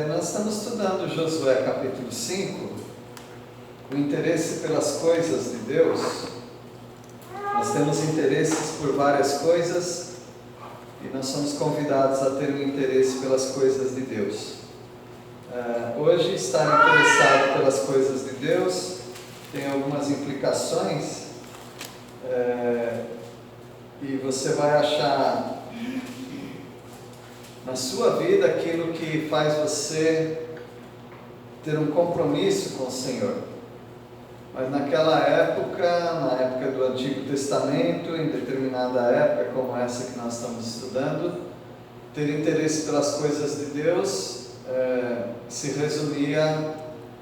Nós estamos estudando Josué capítulo 5, o interesse pelas coisas de Deus. Nós temos interesses por várias coisas e nós somos convidados a ter um interesse pelas coisas de Deus. Hoje, estar interessado pelas coisas de Deus tem algumas implicações, e você vai achar na sua vida aquilo que faz você ter um compromisso com o Senhor. Mas naquela época, na época do Antigo Testamento, em determinada época como essa que nós estamos estudando, ter interesse pelas coisas de Deus se resumia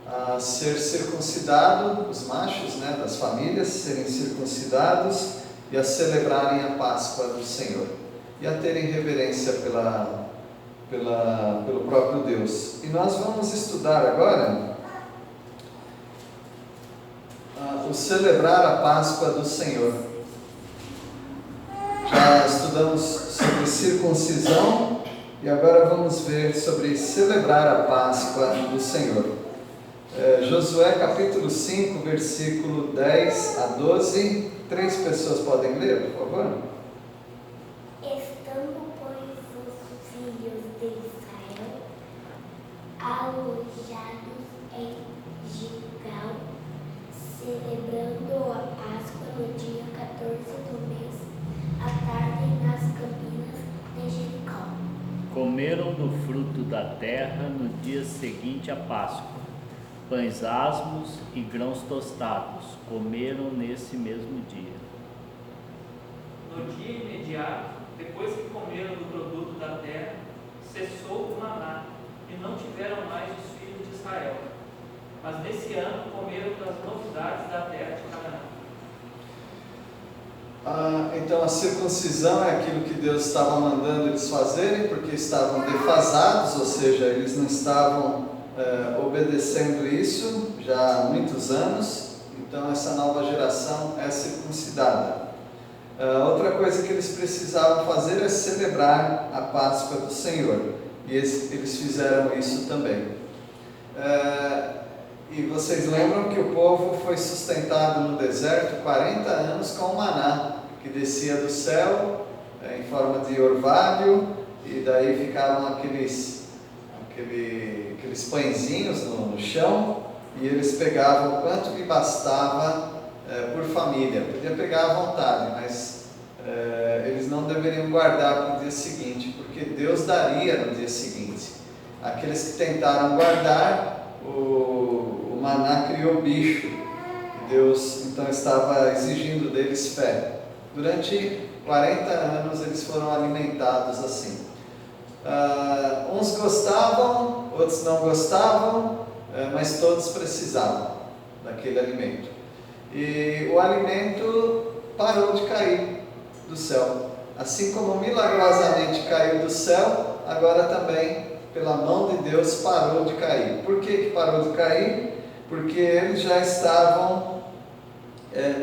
a ser circuncidado, os machos, das famílias serem circuncidados e a celebrarem a Páscoa do Senhor e a terem reverência pelo próprio Deus. E nós vamos estudar agora o celebrar a Páscoa do Senhor. Já estudamos sobre circuncisão e agora vamos ver sobre celebrar a Páscoa do Senhor. Josué capítulo 5, versículo 10 a 12. 3 pessoas podem ler, por favor? Estando, pois, os filhos de Israel alojados em Gilgal, celebrando a Páscoa no dia 14 do mês, à tarde nas campinas de Jericó. Comeram do fruto da terra no dia seguinte à Páscoa. Pães asmos e grãos tostados comeram nesse mesmo dia. No dia imediato, depois que comeram do produto da terra, cessou o maná, e não tiveram mais os filhos de Israel. Mas nesse ano comeram das novidades da terra de Canaã. Então a circuncisão é aquilo que Deus estava mandando eles fazerem, porque estavam defasados, ou seja, eles não estavam obedecendo isso já há muitos anos. Então essa nova geração é circuncidada. Outra coisa que eles precisavam fazer é celebrar a Páscoa do Senhor, e eles fizeram isso também. E vocês lembram que o povo foi sustentado no deserto 40 anos com o maná, que descia do céu em forma de orvalho, e daí ficavam aqueles pãezinhos no chão, e eles pegavam o quanto que bastava por família. Podia pegar à vontade, mas eles não deveriam guardar para o dia seguinte, porque Deus daria no dia seguinte. Aqueles que tentaram guardar, o maná criou bicho. Deus então estava exigindo deles fé. Durante 40 anos eles foram alimentados assim. Uns gostavam, outros não gostavam, mas todos precisavam daquele alimento. E o alimento parou de cair do céu. Assim como milagrosamente caiu do céu, agora também, pela mão de Deus, parou de cair. Por que parou de cair? Porque eles já estavam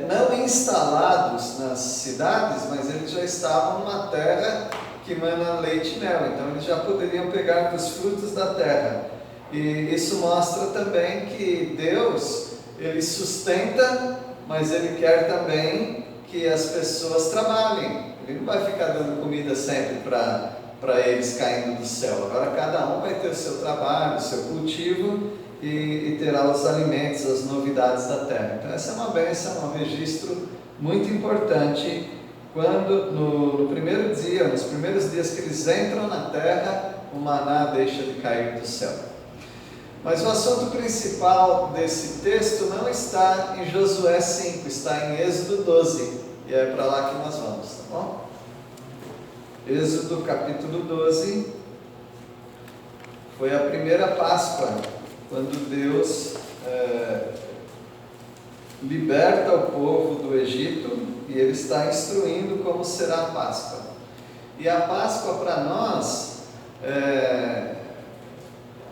não instalados nas cidades, mas eles já estavam numa terra que mana leite e mel. Então eles já poderiam pegar dos frutos da terra. E isso mostra também que Deus, Ele sustenta, mas Ele quer também que as pessoas trabalhem. Ele não vai ficar dando comida sempre para eles caindo do céu. Agora cada um vai ter o seu trabalho, o seu cultivo e terá os alimentos, as novidades da terra. Então essa é uma bênção, um registro muito importante. Quando no primeiro dia, nos primeiros dias que eles entram na terra, o maná deixa de cair do céu. Mas o assunto principal desse texto não está em Josué 5, está em Êxodo 12, e é para lá que nós vamos, tá bom? Êxodo capítulo 12, foi a primeira Páscoa, quando Deus liberta o povo do Egito, e Ele está instruindo como será a Páscoa. E a Páscoa para nós,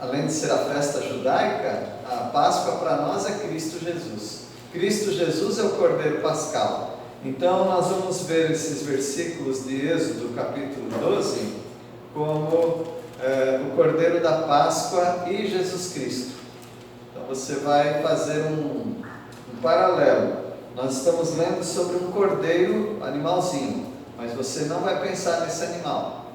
além de ser a festa judaica, a Páscoa para nós é Cristo Jesus. Cristo Jesus é o Cordeiro Pascal. Então nós vamos ver esses versículos de Êxodo capítulo 12 como o Cordeiro da Páscoa e Jesus Cristo. Então você vai fazer um paralelo. Nós estamos lendo sobre um cordeiro, animalzinho, mas você não vai pensar nesse animal.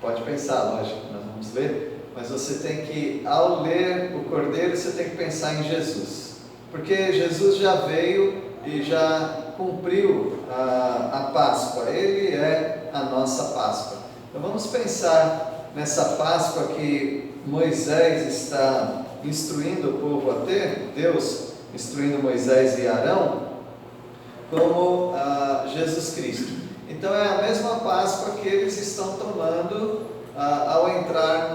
Pode pensar, lógico, nós vamos ler, mas você tem que, ao ler o cordeiro, você tem que pensar em Jesus. Porque Jesus já veio e já cumpriu a Páscoa, Ele é a nossa Páscoa. Então vamos pensar nessa Páscoa que Moisés está instruindo o povo a ter, Deus instruindo Moisés e Arão, como Jesus Cristo. Então é a mesma Páscoa que eles estão tomando ao entrar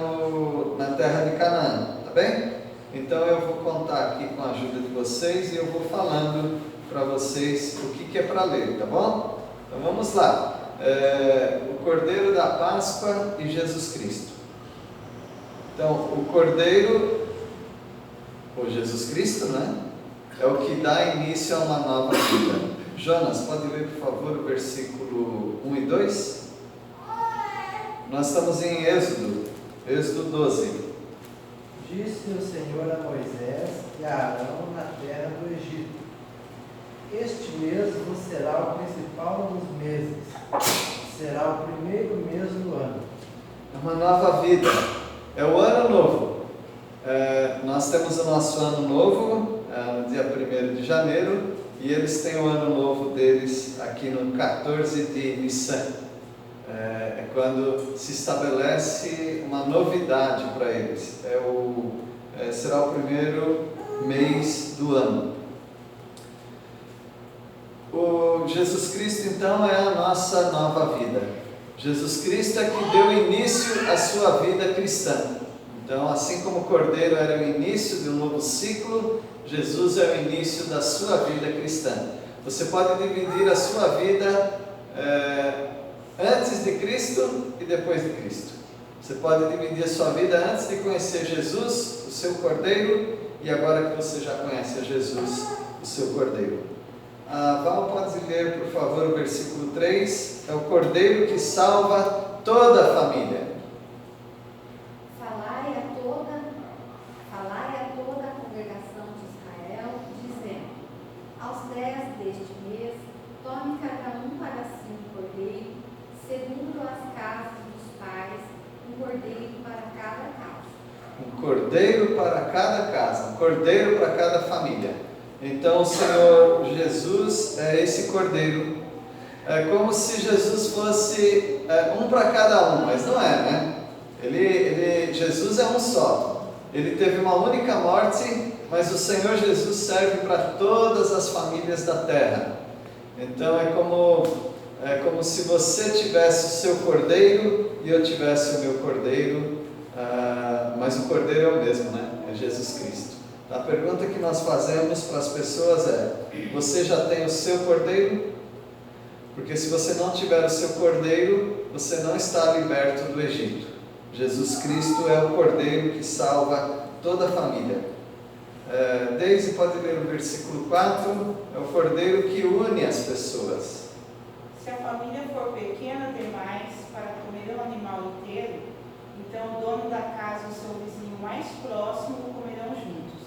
na terra de Canaã, tá bem? Então eu vou contar aqui com a ajuda de vocês e eu vou falando para vocês o que é para ler, tá bom? Então vamos lá. O Cordeiro da Páscoa e Jesus Cristo. Então o Cordeiro, ou Jesus Cristo, né? É o que dá início a uma nova vida. Jonas, pode ler por favor o versículo 1 e 2? Nós estamos em Êxodo 12. Disse o Senhor a Moisés e a Arão na terra do Egito: Este mês vos será o principal dos meses, será o primeiro mês do ano. É uma nova vida, é o ano novo. Nós temos o nosso ano novo no dia 1º de janeiro e eles têm o ano novo deles aqui no 14 de Nissan. É quando se estabelece uma novidade para eles. Será o primeiro mês do ano. O Jesus Cristo então é a nossa nova vida. Jesus Cristo é que deu início à sua vida cristã. Então, assim como o Cordeiro era o início de um novo ciclo, Jesus é o início da sua vida cristã. Você pode dividir a sua vida antes de Cristo e depois de Cristo. Você pode dividir a sua vida antes de conhecer Jesus, o seu Cordeiro, e agora que você já conhece a Jesus, o seu Cordeiro. Val, pode ler, por favor, o versículo 3. É o Cordeiro que salva toda a família. Falai a toda a congregação de Israel, dizendo: Aos 10 deste mês, tome cada um para si um cordeiro, segundo as casas dos pais, um cordeiro para cada casa. Um cordeiro para cada casa, um cordeiro para cada família. Então o Senhor Jesus é esse cordeiro. É como se Jesus fosse um para cada um, mas não é, né? Jesus é um só. Ele teve uma única morte, mas o Senhor Jesus serve para todas as famílias da terra. Então é como se você tivesse o seu cordeiro e eu tivesse o meu cordeiro, mas o cordeiro é o mesmo, né? É Jesus Cristo. A pergunta que nós fazemos para as pessoas é: você já tem o seu cordeiro? Porque se você não tiver o seu cordeiro, você não está liberto do Egito. Jesus Cristo é o cordeiro que salva toda a família. Deise, pode ler o versículo 4. É o cordeiro que une as pessoas. Se a família for pequena demais para comer o animal inteiro, então o dono da casa e o seu vizinho mais próximo o comerão juntos,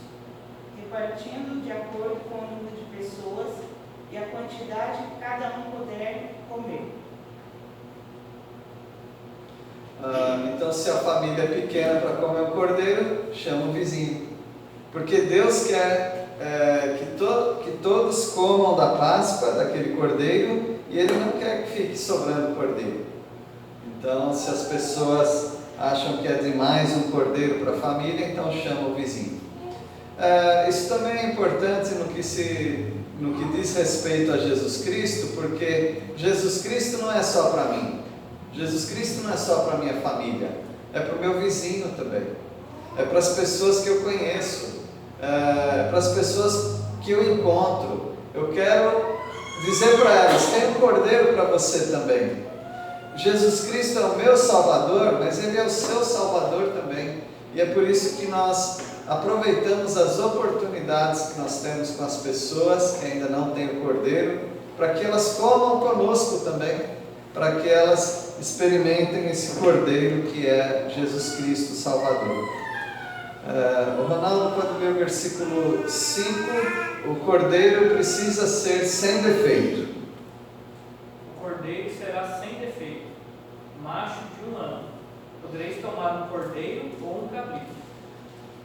repartindo de acordo com o número de pessoas e a quantidade que cada um puder comer. Então, se a família é pequena para comer o cordeiro, chama o vizinho. Porque Deus quer que todos comam da Páscoa, daquele cordeiro, e Ele não quer que fique sobrando cordeiro. Então, se as pessoas acham que é demais um cordeiro para a família, então chama o vizinho. Isso também é importante no que diz respeito a Jesus Cristo, porque Jesus Cristo não é só para mim. Jesus Cristo não é só para a minha família, é para o meu vizinho também, é para as pessoas que eu conheço, é para as pessoas que eu encontro. Eu quero dizer para elas: tem um cordeiro para você também. Jesus Cristo é o meu Salvador, mas Ele é o seu Salvador também, e é por isso que nós aproveitamos as oportunidades que nós temos com as pessoas que ainda não têm o cordeiro, para que elas comam conosco também, para que elas experimentem esse Cordeiro que é Jesus Cristo Salvador. O Ronaldo pode ler o versículo 5. O Cordeiro precisa ser sem defeito. O cordeiro será sem defeito, macho de 1 ano. Podereis tomar um cordeiro ou um cabrito.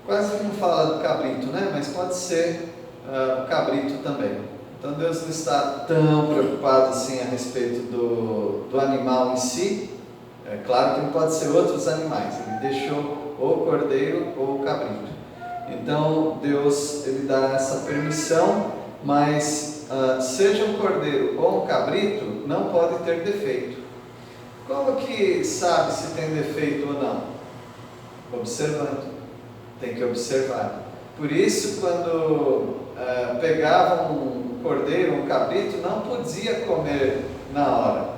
Quase que não fala do cabrito, né? Mas pode ser o cabrito também. Então Deus não está tão preocupado assim a respeito do animal em si. É claro que não pode ser outros animais. Ele deixou ou o cordeiro ou o cabrito. Então Deus ele dá essa permissão, mas seja um cordeiro ou um cabrito, não pode ter defeito. Como que sabe se tem defeito ou não? Observando. Tem que observar. Por isso, quando pegavam um cordeiro, um cabrito, não podia comer na hora.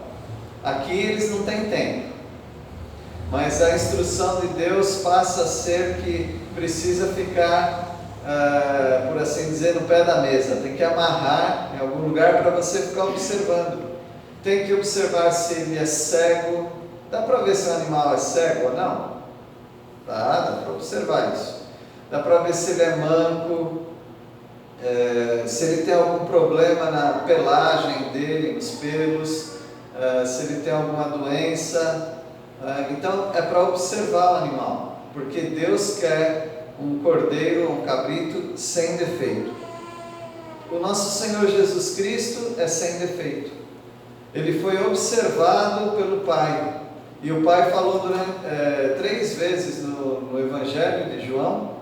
Aqui eles não têm tempo. Mas a instrução de Deus passa a ser que precisa ficar, por assim dizer, no pé da mesa. Tem que amarrar em algum lugar para você ficar observando. Tem que observar se ele é cego. Dá para ver se o animal é cego ou não? Dá para observar isso. Dá para ver se ele é manco, se ele tem algum problema na pelagem dele, nos pelos, se ele tem alguma doença. Então é para observar o animal, porque Deus quer um cordeiro, um cabrito sem defeito. O nosso Senhor Jesus Cristo é sem defeito. Ele foi observado pelo Pai. E o Pai falou 3 vezes no Evangelho de João: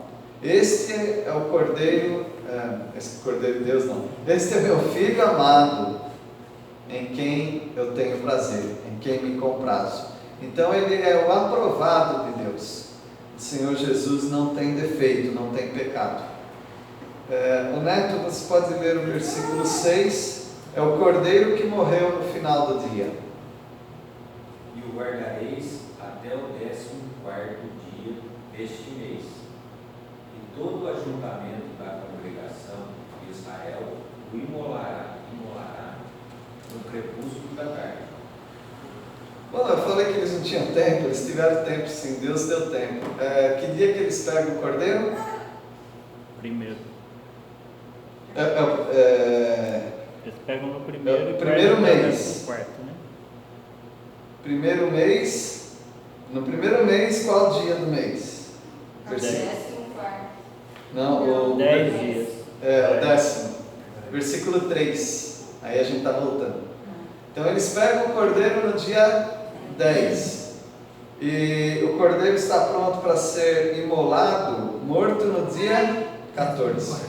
este é o Cordeiro, esse Cordeiro de Deus não, este é meu Filho amado, em quem eu tenho prazer, em quem me comprazo. Então ele é o aprovado de Deus. O Senhor Jesus não tem defeito, não tem pecado. O Neto, você pode ler o versículo 6, é o Cordeiro que morreu no final do dia. E o guardareis até o 14º dia deste mês. E todo o ajuntamento da congregação de Israel o imolará no crepúsculo da tarde. Bom, eu falei que eles não tinham tempo, eles tiveram tempo sim, Deus deu tempo. Que dia que eles pegam o cordeiro? Primeiro. Eles pegam no primeiro. Primeiro mês. No quarto, né? Primeiro mês. No primeiro mês, qual dia do mês? Versículo. Não, o 10 dias. O 10º. Versículo 3. Aí a gente está voltando. Então eles pegam o cordeiro no dia 10. E o cordeiro está pronto para ser imolado, morto no dia 14.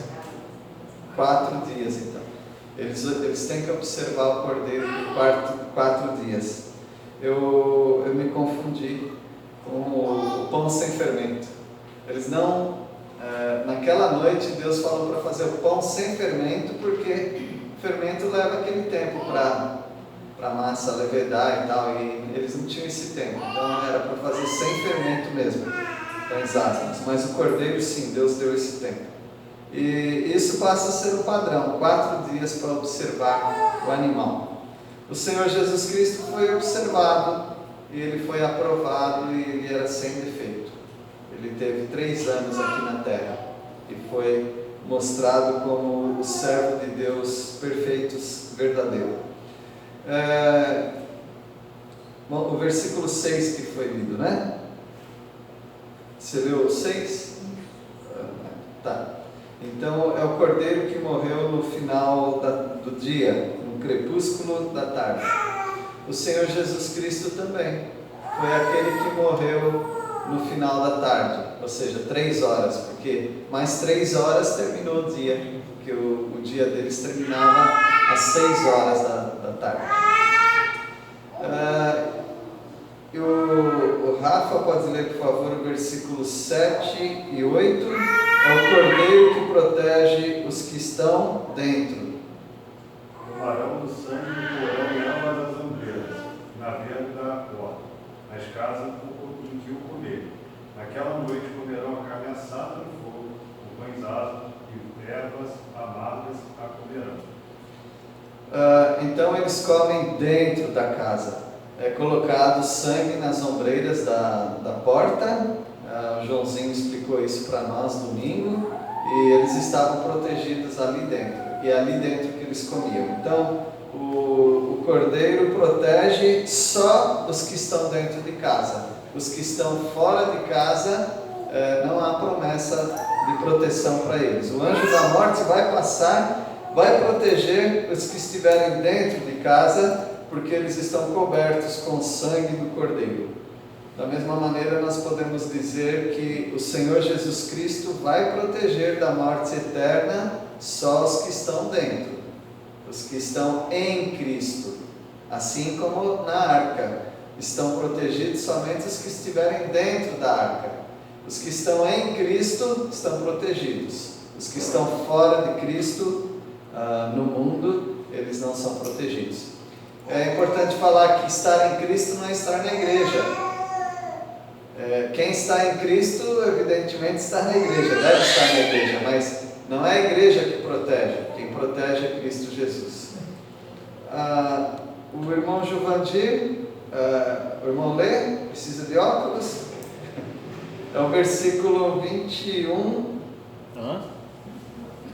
4 dias então. Eles têm que observar o cordeiro por 4 dias. Eu me confundi com o pão sem fermento. Eles não... naquela noite Deus falou para fazer o pão sem fermento, porque o fermento leva aquele tempo para a massa levedar e tal, e eles não tinham esse tempo, então era para fazer sem fermento mesmo, pães asmos. Mas o cordeiro sim, Deus deu esse tempo. E isso passa a ser o padrão, 4 dias para observar o animal. O Senhor Jesus Cristo foi observado, e ele foi aprovado, e ele era sem defeito. Ele teve 3 anos aqui na terra, e foi mostrado como o servo de Deus perfeito, verdadeiro. O versículo 6 que foi lido, né? Você leu o 6? Tá. Então é o cordeiro que morreu no final do dia, no crepúsculo da tarde. O Senhor Jesus Cristo também foi aquele que morreu no final da tarde, ou seja, 3 horas, porque mais 3 horas terminou o dia, porque o dia deles terminava às 6 horas da tarde. E o Rafa pode ler, por favor, o versículo 7 e 8. É o cordeiro que protege os que estão dentro. Tomarão do sangue do porão em ambas as ombreiras, na venda da porta, nas casas em que o comerem. Naquela noite comerão a carne assada no fogo, com pães asmos e ervas amargas a comerão. Então eles comem dentro da casa. é colocado sangue nas ombreiras da porta. O Joãozinho explicou isso para nós domingo, e eles estavam protegidos ali dentro, e é ali dentro que eles comiam. Então o cordeiro protege só os que estão dentro de casa. Os que estão fora de casa, não há promessa de proteção para eles. O anjo da morte vai passar, vai proteger os que estiverem dentro de casa, porque eles estão cobertos com o sangue do cordeiro. Da mesma maneira, nós podemos dizer que o Senhor Jesus Cristo vai proteger da morte eterna só os que estão dentro, os que estão em Cristo, assim como na arca. Estão protegidos somente os que estiverem dentro da arca. Os que estão em Cristo estão protegidos. Os que estão fora de Cristo, no mundo, eles não são protegidos. É importante falar que estar em Cristo não é estar na igreja. Quem está em Cristo, evidentemente, está na igreja, deve estar na igreja, mas não é a igreja que protege. Quem protege é Cristo Jesus. O irmão Juvandir, o irmão Lê, precisa de óculos. É o versículo 21.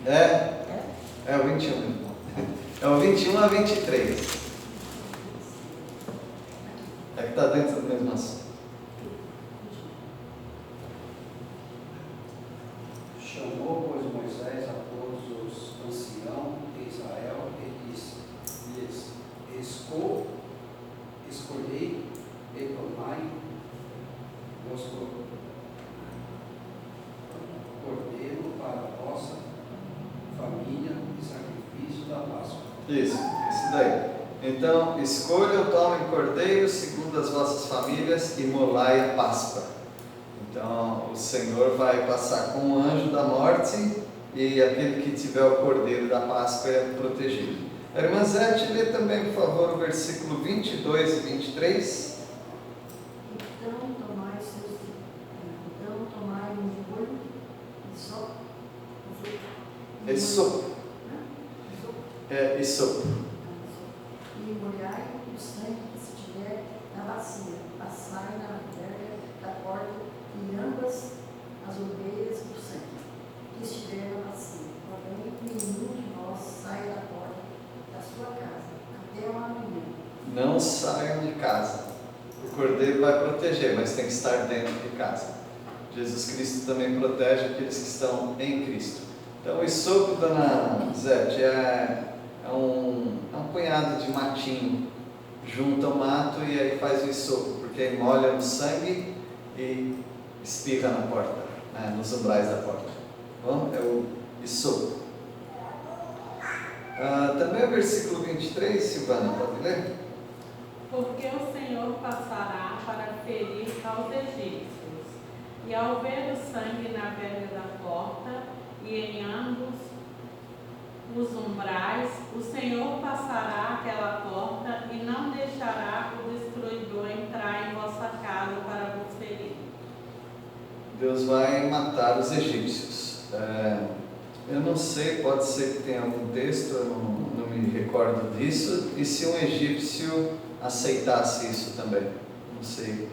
É o 21. É o 21 a 23. É que está dentro do mesmo assunto. Chamou, pois, Moisés a todos os anciãos de Israel e disse: escolhei e tomai vos cordeiro para a vossa família e sacrifício da Páscoa. Isso daí. Então, escolham, tomem cordeiro segundo as vossas famílias e molai a Páscoa. Então, o Senhor vai passar com o anjo da morte, e aquele que tiver o cordeiro da Páscoa é protegido. A irmã Zete, lê também, por favor, o versículo 22 e 23. Então tomai um molho de Esopo. Esopo. E molhai o sangue que se tiver na bacia, passai na verga da porta e ambas as ombreiras do sangue que estiver na bacia. Porém, nenhum de vós sai da porta da sua casa até o amanhã. Não saiam de casa. O cordeiro vai proteger, mas tem que estar dentro de casa. Jesus Cristo também protege aqueles que estão em Cristo. Então, o esopo, dona Zete, é um punhado de matinho. Junta o mato e aí faz o esopo, porque aí molha no sangue e espirra na porta, nos umbrais da porta. Bom, é o esopo. Também o versículo 23, Silvana, pode ler? Porque o Senhor passará para ferir aos egípcios, e ao ver o sangue na verga da porta e em ambos os umbrais, o Senhor passará aquela porta e não deixará o destruidor entrar em vossa casa para vos ferir. Deus vai matar os egípcios. Eu não sei, pode ser que tenha algum texto, eu não me recordo disso, e se um egípcio aceitasse isso também, não sei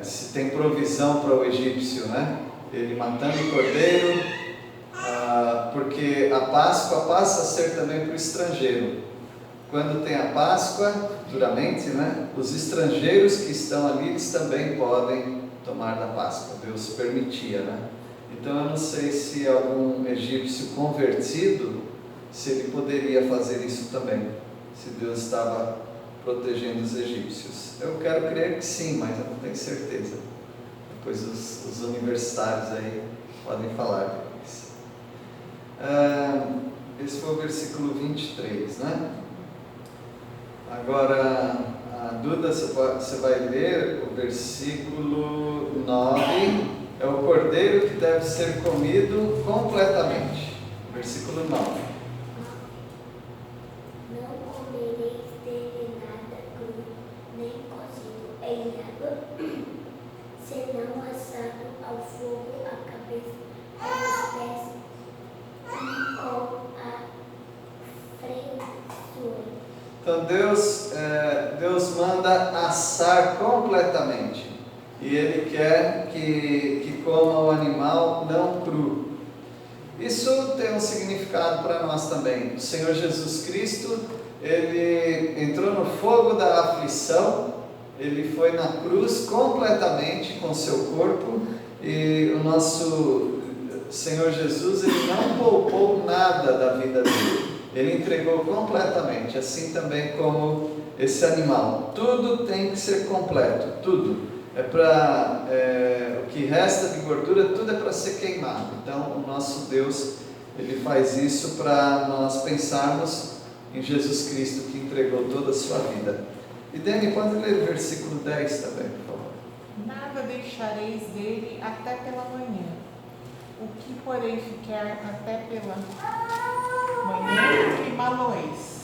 se tem provisão para o egípcio, ele matando o cordeiro, porque a Páscoa passa a ser também para o estrangeiro. Quando tem a Páscoa, duramente, os estrangeiros que estão ali, eles também podem tomar da Páscoa, Deus permitia, Então eu não sei se algum egípcio convertido, se ele poderia fazer isso também, se Deus estava protegendo os egípcios. Eu quero crer que sim, mas eu não tenho certeza. Depois os universitários aí podem falar depois. Esse foi o versículo 23, Agora, a Duda, você vai ler o versículo 9, é o cordeiro que deve ser comido completamente. Versículo 9. Não comereis dele nada cru, nem cozido em água, senão assado ao fogo a cabeça e os pés e com a freidura. Então Deus Deus manda assar completamente. E Ele quer que coma o animal não cru. Isso tem um significado para nós também. O Senhor Jesus Cristo, Ele entrou no fogo da aflição, Ele foi na cruz completamente com seu corpo, e o nosso Senhor Jesus, Ele não poupou nada da vida dele, Ele entregou completamente, assim também como esse animal. Tudo tem que ser completo, tudo. O que resta de gordura, tudo é para ser queimado. Então o nosso Deus, Ele faz isso para nós pensarmos em Jesus Cristo, que entregou toda a sua vida. E Dani, pode ler o versículo 10 também, por favor. Nada deixareis dele até pela manhã. O que porém ficar até pela manhã, queimá-lo-eis.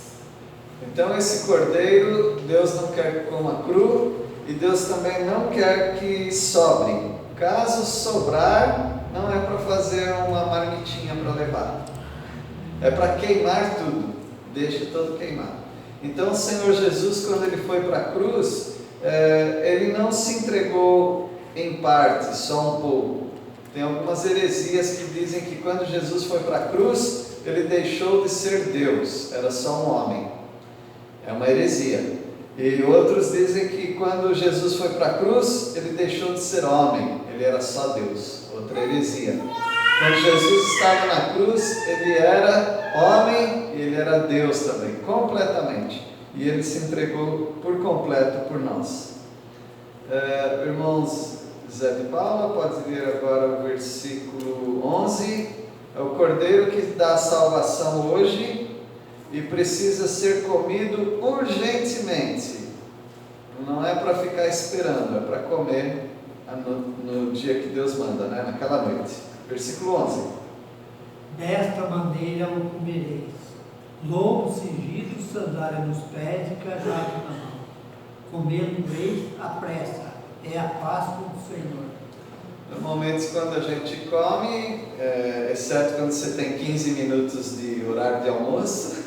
Então esse cordeiro, Deus não quer que coma cru, e Deus também não quer que sobre. Caso sobrar, não é para fazer uma marmitinha para levar. É para queimar tudo. Deixa todo queimado. Então o Senhor Jesus, quando Ele foi para a cruz, Ele não se entregou em parte, só um pouco. Tem algumas heresias que dizem que quando Jesus foi para a cruz, Ele deixou de ser Deus, era só um homem. É uma heresia. E outros dizem que quando Jesus foi para a cruz, Ele deixou de ser homem, Ele era só Deus. Outra heresia. Quando Jesus estava na cruz, Ele era homem e Ele era Deus também, completamente. E Ele se entregou por completo por nós. Irmãos Zé de Paula, pode ler agora o versículo 11. É o cordeiro que dá salvação hoje e precisa ser comido urgentemente. Não é para ficar esperando, é para comer no dia que Deus manda, né? Naquela noite. Versículo 11. Desta maneira o comereis: lombo cingido, sandália nos pés e cajado na mão. Comê-lo-eis à pressa, é a Páscoa do Senhor. Normalmente quando a gente come, exceto quando você tem 15 minutos de horário de almoço,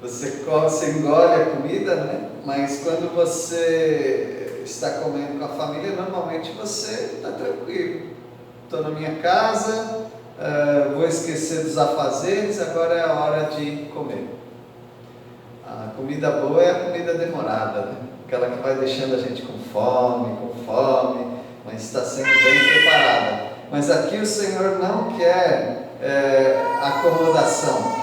você engole a comida, né? Mas quando você está comendo com a família, normalmente você está tranquilo. Estou na minha casa, vou esquecer dos afazeres, agora é a hora de comer. A comida boa é a comida demorada, né? Aquela que vai deixando a gente com fome, mas está sendo bem preparada. Mas aqui o Senhor não quer acomodação.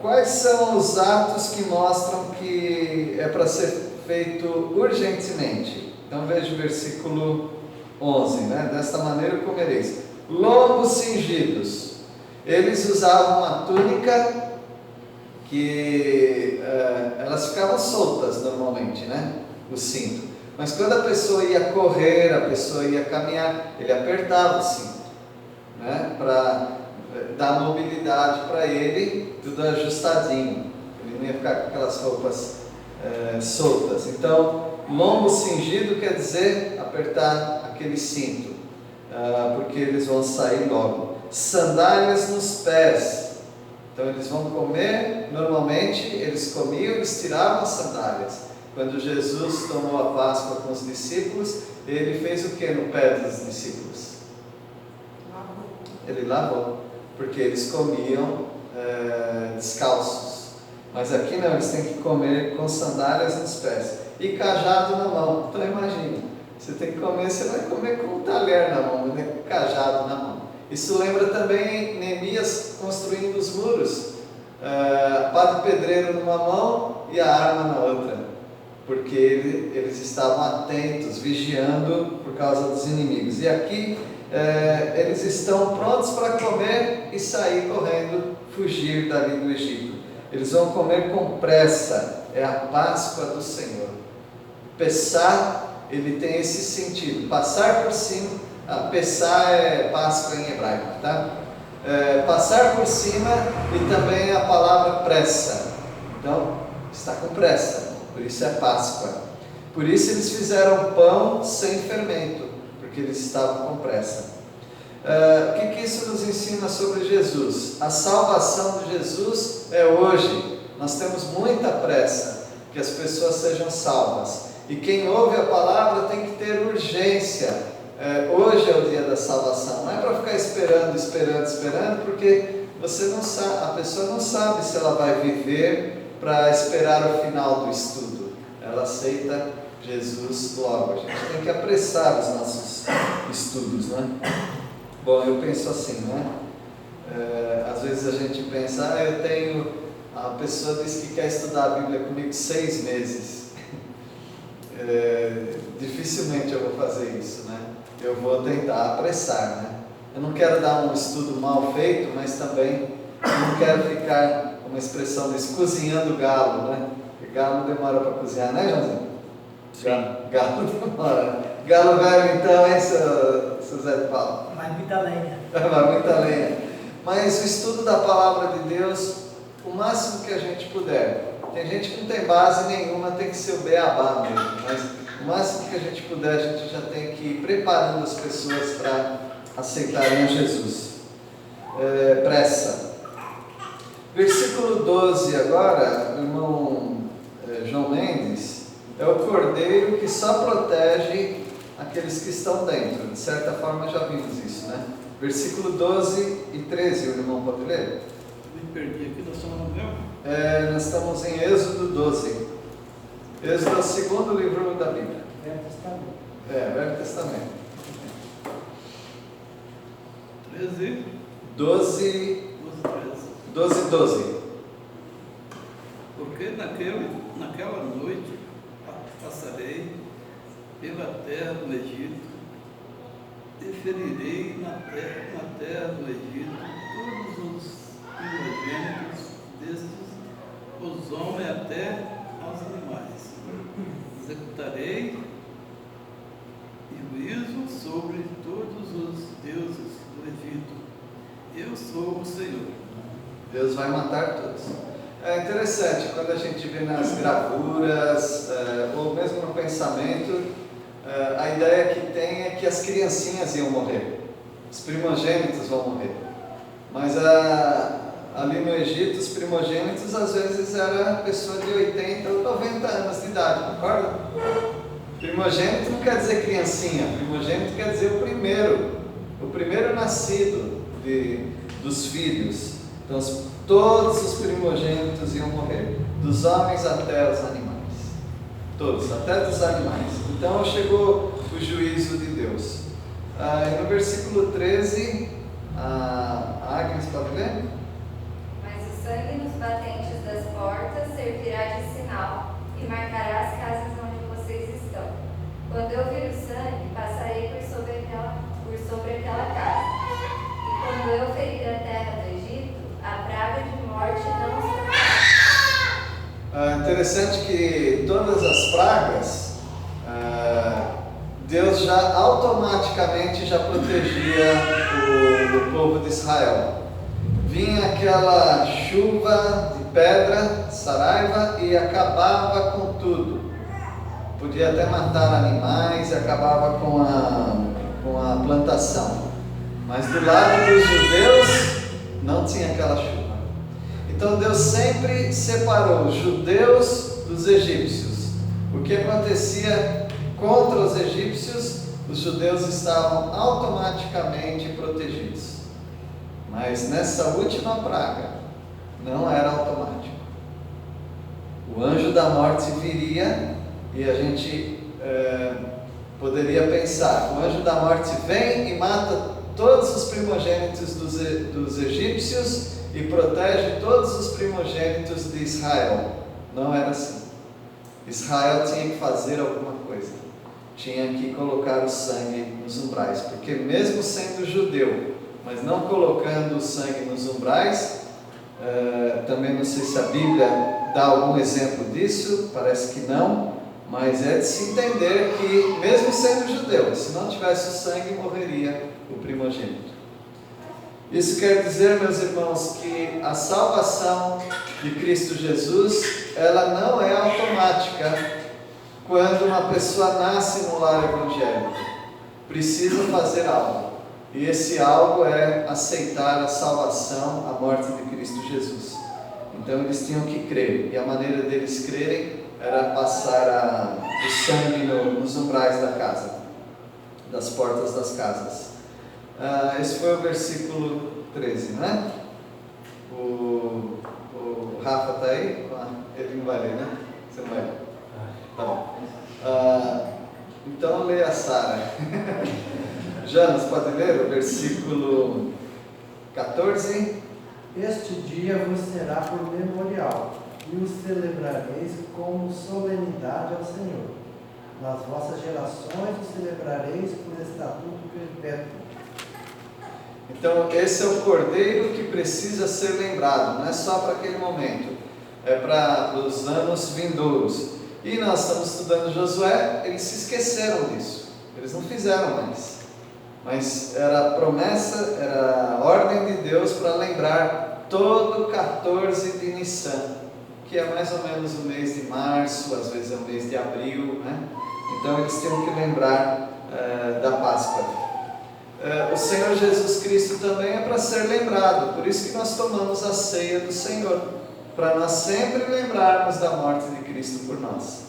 Quais são os atos que mostram que é para ser feito urgentemente? Então veja o versículo 11, né? Desta maneira comereis. Lombos cingidos. Eles usavam uma túnica que elas ficavam soltas normalmente, né? O cinto. Mas quando a pessoa ia correr, a pessoa ia caminhar, ele apertava o cinto, né? Para dar mobilidade para ele, tudo ajustadinho. Ele não ia ficar com aquelas roupas soltas. Então, lombo cingido quer dizer apertar aquele cinto, porque eles vão sair logo. Sandálias nos pés. Então eles vão comer, normalmente eles comiam, eles tiravam as sandálias. Quando Jesus tomou a Páscoa com os discípulos, Ele fez o que no pé dos discípulos? Ele lavou, porque eles comiam descalços. Mas aqui não, eles têm que comer com sandálias nos pés e cajado na mão. Então imagine, você tem que comer, você vai comer com um talher na mão, né? Com cajado na mão. Isso lembra também Neemias construindo os muros, pá de pedreiro numa mão e a arma na outra, porque eles estavam atentos, vigiando por causa dos inimigos. E aqui eles estão prontos para comer e sair correndo, fugir dali do Egito. Eles vão comer com pressa, é a Páscoa do Senhor. Pessar, ele tem esse sentido, passar por cima. Pessar é Páscoa em hebraico, tá? Passar por cima, e também a palavra pressa. Então, está com pressa, por isso é Páscoa. Por isso eles fizeram pão sem fermento, porque eles estavam com pressa. O que isso nos ensina sobre Jesus? A salvação de Jesus é hoje. Nós temos muita pressa. que as pessoas sejam salvas. E quem ouve a palavra tem que ter urgência. Hoje é o dia da salvação. Não é para ficar esperando, porque você não sabe, a pessoa não sabe se ela vai viver para esperar o final do estudo. Ela aceita Jesus logo. A gente tem que apressar os nossos estudos, né? Bom, eu penso assim, né? Às vezes a gente pensa, a pessoa diz que quer estudar a Bíblia comigo 6 meses. Dificilmente eu vou fazer isso, né? Eu vou tentar apressar, né? Eu não quero dar um estudo mal feito, mas também não quero ficar, uma expressão diz, cozinhando galo, né? Porque galo demora para cozinhar, né, Joãozinho? Galo demora. Galo velho então, hein, seu Zé de Paulo? Vai muita lenha. Vai muita lenha. Mas o estudo da palavra de Deus, o máximo que a gente puder. Tem gente que não tem base nenhuma, tem que ser o beabá mesmo, mas o máximo que a gente puder, a gente já tem que ir preparando as pessoas para aceitarem a Jesus. Pressa. Versículo 12 agora, o irmão João Mendes, é o cordeiro que só protege aqueles que estão dentro. De certa forma já vimos isso, né? Versículo 12 e 13, o irmão pode ler? Me perdi aqui, nós estamos no meu? Nós estamos em Êxodo 12. Êxodo é o segundo livro da Bíblia. Velho Testamento. Velho Testamento. 13. 12. 12. Porque naquela noite passarei pela terra do Egito e ferirei na terra do Egito todos os primogênitos destes, os homens até aos animais. Executarei juízo sobre todos os deuses do Egito. Eu sou o Senhor. Deus vai matar todos. É interessante, quando a gente vê nas gravuras, ou mesmo no pensamento, a ideia que tem é que as criancinhas iam morrer, os primogênitos vão morrer. Mas ali no Egito, os primogênitos às vezes era pessoa de 80 ou 90 anos de idade, concorda? Primogênito não quer dizer criancinha, primogênito quer dizer o primeiro nascido dos filhos. Então todos os primogênitos iam morrer, dos homens até os animais, todos, até dos animais. Então chegou o juízo de Deus. E no versículo 13, a Agnes pode ler? Mas o sangue nos batentes das portas servirá de sinal e marcará as casas onde vocês estão. Quando eu vir o sangue, passarei por sobre aquela casa. E quando eu ferir a terra do Egito, a praga de morte não os tocará. Interessante que todas as pragas, Deus já automaticamente já protegia o povo de Israel. Vinha aquela chuva de pedra, saraiva, e acabava com tudo. Podia até matar animais e acabava com a plantação. Mas do lado dos judeus não tinha aquela chuva. Então Deus sempre separou os judeus dos egípcios. O que acontecia contra os egípcios, os judeus estavam automaticamente protegidos. Mas nessa última praga, não era automático. O anjo da morte viria e a gente poderia pensar, o anjo da morte vem e mata todos os primogênitos dos egípcios e protege todos os primogênitos de Israel. Não era assim. Israel tinha que fazer alguma coisa. Tinha que colocar o sangue nos umbrais, porque mesmo sendo judeu, mas não colocando o sangue nos umbrais, também não sei se a Bíblia dá algum exemplo disso, parece que não, mas é de se entender que mesmo sendo judeu, se não tivesse o sangue, morreria o primogênito. Isso quer dizer, meus irmãos, que a salvação de Cristo Jesus, ela não é automática quando uma pessoa nasce no lar evangélico. Precisa fazer algo. E esse algo é aceitar a salvação, a morte de Cristo Jesus. Então eles tinham que crer. E a maneira deles crerem era passar o sangue nos umbrais da casa, das portas das casas. Esse foi o versículo 13, né? O Rafa está aí? Ele não vai ler, né? Você não vai ler? Tá bom. Então leia a Sara. Janas, pode ler o versículo 14? Este dia vos será por memorial, e o celebrareis como solenidade ao Senhor. Nas vossas gerações o celebrareis por estatuto perpétuo. Então, esse é o cordeiro que precisa ser lembrado, não é só para aquele momento, é para os anos vindouros. E nós estamos estudando Josué, eles se esqueceram disso, eles não fizeram mais. Mas era a promessa, era a ordem de Deus para lembrar todo 14 de Nissan, que é mais ou menos o mês de março, às vezes é o mês de abril, né? Então eles tinham que lembrar da Páscoa. O Senhor Jesus Cristo também é para ser lembrado, por isso que nós tomamos a ceia do Senhor, para nós sempre lembrarmos da morte de Cristo por nós.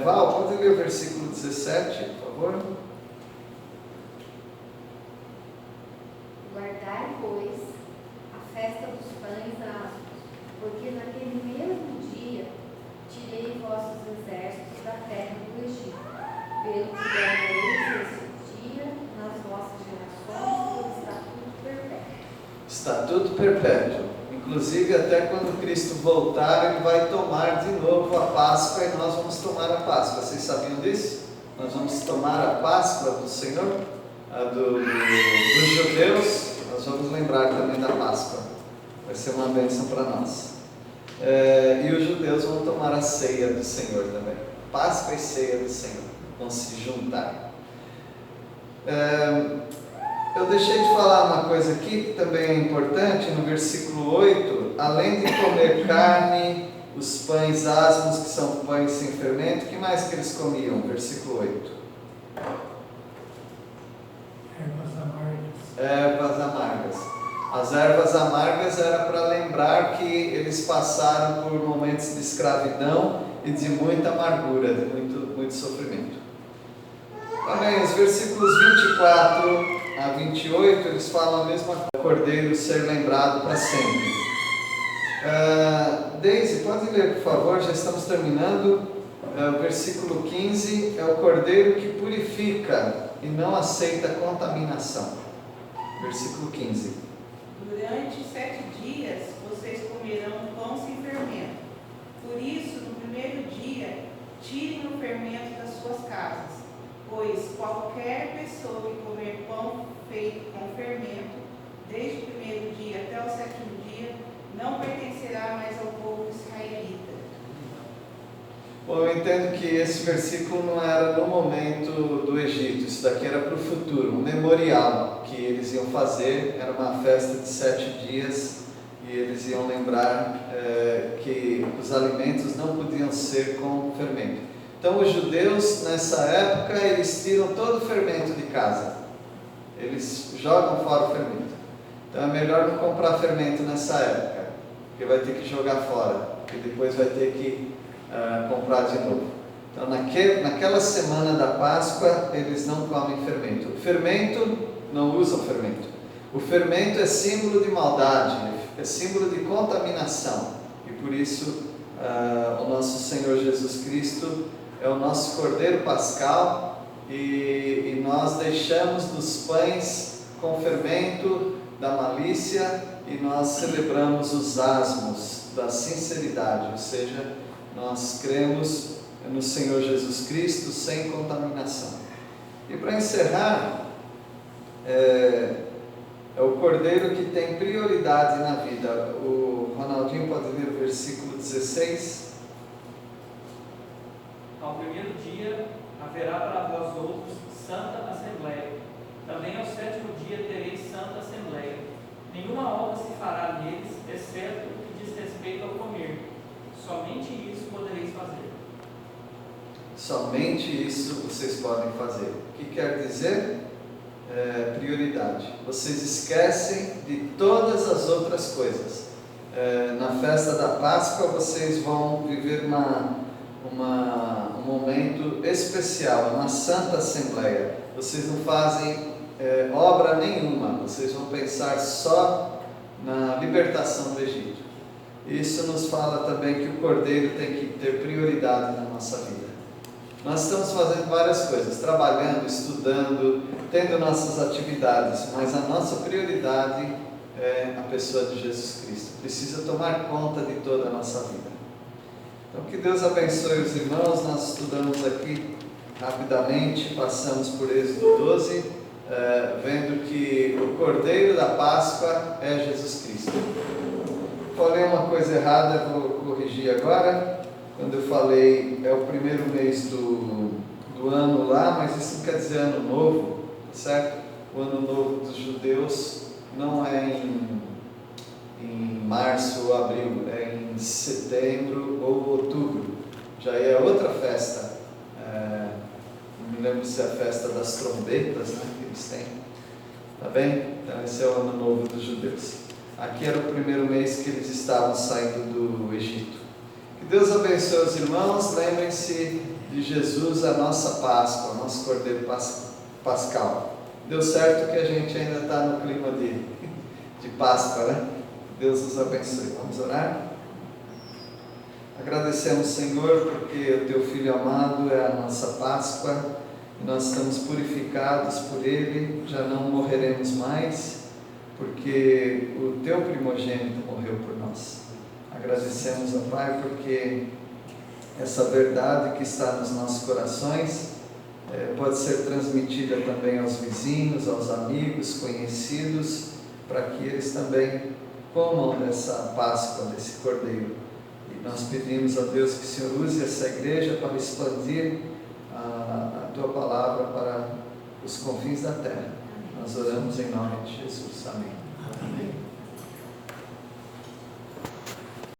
Val, pode ler o versículo 17, por favor? Guardai, pois, a festa dos pães asmos, porque naquele mesmo dia tirei vossos exércitos da terra do Egito, pelo que guardareis esse dia nas vossas gerações por estatuto perpétuo. Estatuto perpétuo. Inclusive, até quando Cristo voltar, Ele vai tomar de novo a Páscoa e nós vamos tomar a Páscoa. Vocês sabiam disso? Nós vamos tomar a Páscoa do Senhor, dos judeus. Nós vamos lembrar também da Páscoa. Vai ser uma bênção para nós. E os judeus vão tomar a ceia do Senhor também. Páscoa e ceia do Senhor vão se juntar. Eu deixei de falar uma coisa aqui que também é importante, no versículo 8, além de comer carne, os pães asmos, que são pães sem fermento, o que mais que eles comiam? Versículo 8. Ervas amargas. As ervas amargas era para lembrar que eles passaram por momentos de escravidão e de muita amargura, de muito sofrimento. Também os versículos 24 a 28, eles falam a mesma coisa, o cordeiro ser lembrado para sempre. Deise, pode ler, por favor, já estamos terminando. O versículo 15 é o cordeiro que purifica e não aceita contaminação. Versículo 15. Durante 7 dias vocês comerão pão sem fermento. Por isso, no primeiro dia, tirem o fermento das suas casas, pois qualquer pessoa que comer pão feito com fermento, desde o primeiro dia até o 7º dia, não pertencerá mais ao povo israelita. Bom, eu entendo que esse versículo não era no momento do Egito, isso daqui era para o futuro, um memorial que eles iam fazer, era uma festa de 7 dias e eles iam lembrar que os alimentos não podiam ser com fermento. Então os judeus nessa época eles tiram todo o fermento de casa, eles jogam fora o fermento. Então é melhor não comprar fermento nessa época, porque vai ter que jogar fora e depois vai ter que comprar de novo. Então naquela semana da Páscoa eles não comem fermento. O fermento, não usam fermento. O fermento é símbolo de maldade, é símbolo de contaminação. E por isso o nosso Senhor Jesus Cristo é o nosso Cordeiro Pascal e nós deixamos dos pães com fermento da malícia e nós celebramos os asmos da sinceridade, ou seja, nós cremos no Senhor Jesus Cristo sem contaminação. E para encerrar, é o cordeiro que tem prioridade na vida. O Ronaldinho pode ler o versículo 16. Ao primeiro dia haverá para vós outros santa assembleia. Também ao 7º dia tereis santa assembleia. Nenhuma obra se fará neles, exceto o que diz respeito ao comer. Somente isso podereis fazer. Somente isso vocês podem fazer. O que quer dizer? Prioridade. Vocês esquecem de todas as outras coisas. na festa da Páscoa vocês vão viver um momento especial, uma santa assembleia. Vocês não fazem obra nenhuma, vocês vão pensar só na libertação do Egito. Isso nos fala também que o Cordeiro tem que ter prioridade na nossa vida. Nós estamos fazendo várias coisas, trabalhando, estudando, tendo nossas atividades, mas a nossa prioridade é a pessoa de Jesus Cristo. Precisa tomar conta de toda a nossa vida. Então, que Deus abençoe os irmãos. Nós estudamos aqui rapidamente, passamos por Êxodo 12, vendo que o Cordeiro da Páscoa é Jesus Cristo. Falei uma coisa errada, vou corrigir agora. Quando eu falei, é o primeiro mês do ano lá, mas isso não quer dizer ano novo, certo? O ano novo dos judeus não é em março ou abril, é em setembro ou outubro. Já é outra festa. Não me lembro se é a festa das trombetas, né, que eles têm. Tá bem? Então esse é o ano novo dos judeus. Aqui era o primeiro mês que eles estavam saindo do Egito. Que Deus abençoe os irmãos. Lembrem-se de Jesus, a nossa Páscoa, nosso Cordeiro Pascal. Deu certo que a gente ainda está no clima de Páscoa, né? Deus nos abençoe. Vamos orar? Agradecemos, Senhor, porque o Teu Filho amado é a nossa Páscoa e nós estamos purificados por Ele, já não morreremos mais, porque o Teu primogênito morreu por nós. Agradecemos, ó Pai, porque essa verdade que está nos nossos corações pode ser transmitida também aos vizinhos, aos amigos, conhecidos, para que eles também comam dessa Páscoa, desse Cordeiro. E nós pedimos a Deus que o Senhor use essa igreja para expandir a Tua palavra para os confins da terra. Nós oramos em nome de Jesus. Amém. Amém.